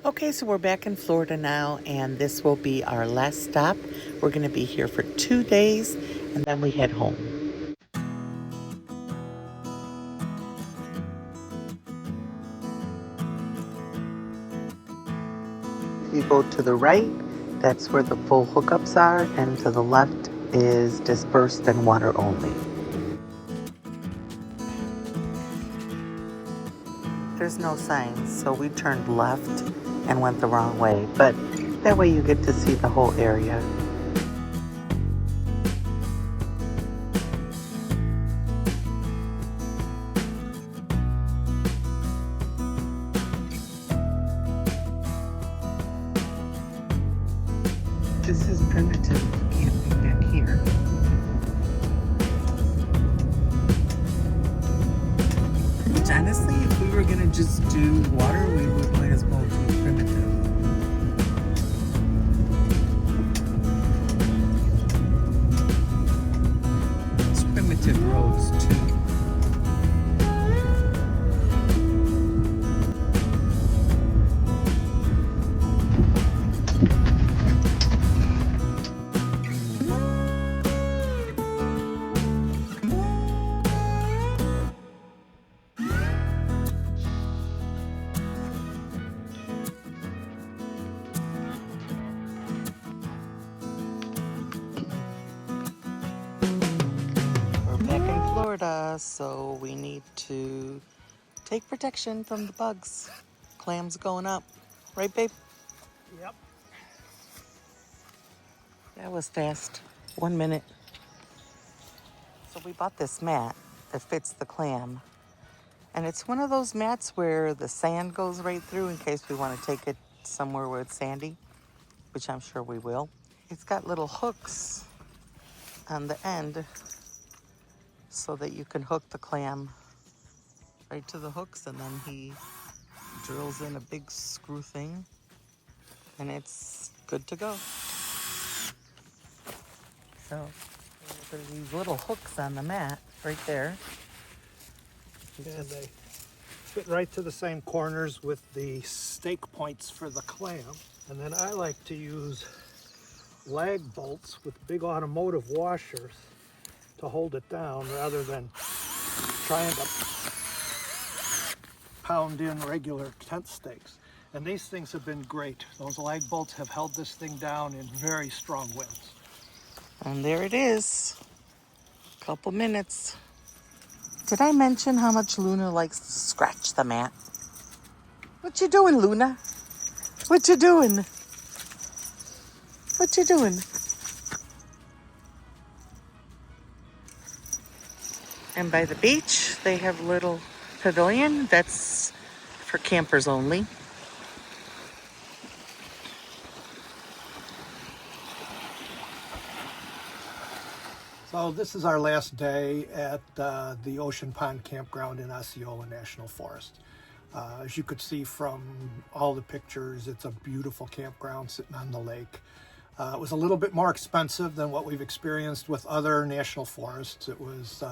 Okay, so we're back in Florida now, and this will be our last stop. We're going to be here for 2 days, and then we head home. You go to the right, that's where the full hookups are, and to the left is dispersed and water only. There's no signs, so we turned left and went the wrong way, but that way you get to see the whole area. This is primitive camping back here. Which honestly, if we were gonna just do water, we would might as well do primitive. It's primitive roads too. Florida, so we need to take protection from the bugs. Clams going up. Right, babe? Yep. That was fast. 1 minute. So we bought this mat that fits the clam. And it's one of those mats where the sand goes right through in case we want to take it somewhere where it's sandy, which I'm sure we will. It's got little hooks on the end so that you can hook the clam right to the hooks, and then he drills in a big screw thing and it's good to go. So there's these little hooks on the mat right there. And they fit right to the same corners with the stake points for the clam. And then I like to use lag bolts with big automotive washers to hold it down rather than trying to pound in regular tent stakes. And these things have been great. Those lag bolts have held this thing down in very strong winds. And there it is. Couple minutes. Did I mention how much Luna likes to scratch the mat? What you doing, Luna? What you doing? What you doing? And by the beach, they have a little pavilion that's for campers only. So this is our last day at the Ocean Pond Campground in Osceola National Forest. As you could see from all the pictures, it's a beautiful campground sitting on the lake. It was a little bit more expensive than what we've experienced with other national forests. It was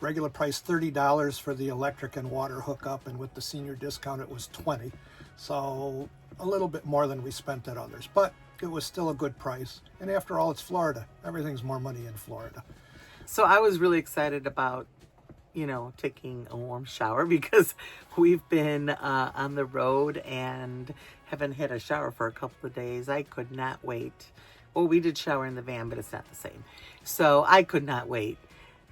regular price $30 for the electric and water hookup, and with the senior discount it was $20. So a little bit more than we spent at others, but it was still a good price. And after all, it's Florida. Everything's more money in Florida. So I was really excited about, taking a warm shower because we've been on the road and haven't had a shower for a couple of days. I could not wait. Well, we did shower in the van, but it's not the same. So I could not wait.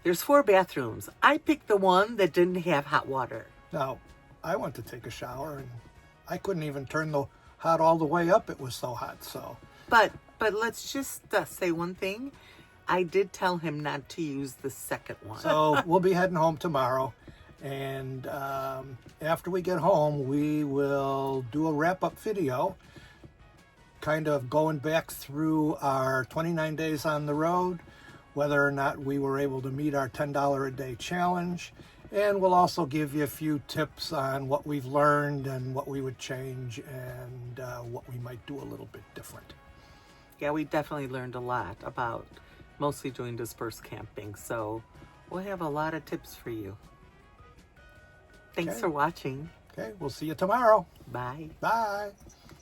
There's 4 bathrooms. I picked the one that didn't have hot water. Now, I went to take a shower and I couldn't even turn the hot all the way up. It was so hot. So, but let's just say one thing. I did tell him not to use the second one. So we'll be heading home tomorrow. And after we get home, we will do a wrap-up video, kind of going back through our 29 days on the road, whether or not we were able to meet our $10 a day challenge. And we'll also give you a few tips on what we've learned and what we would change and what we might do a little bit different. Yeah, we definitely learned a lot about mostly doing dispersed camping. So we'll have a lot of tips for you. Thanks for watching. Okay, we'll see you tomorrow. Bye. Bye.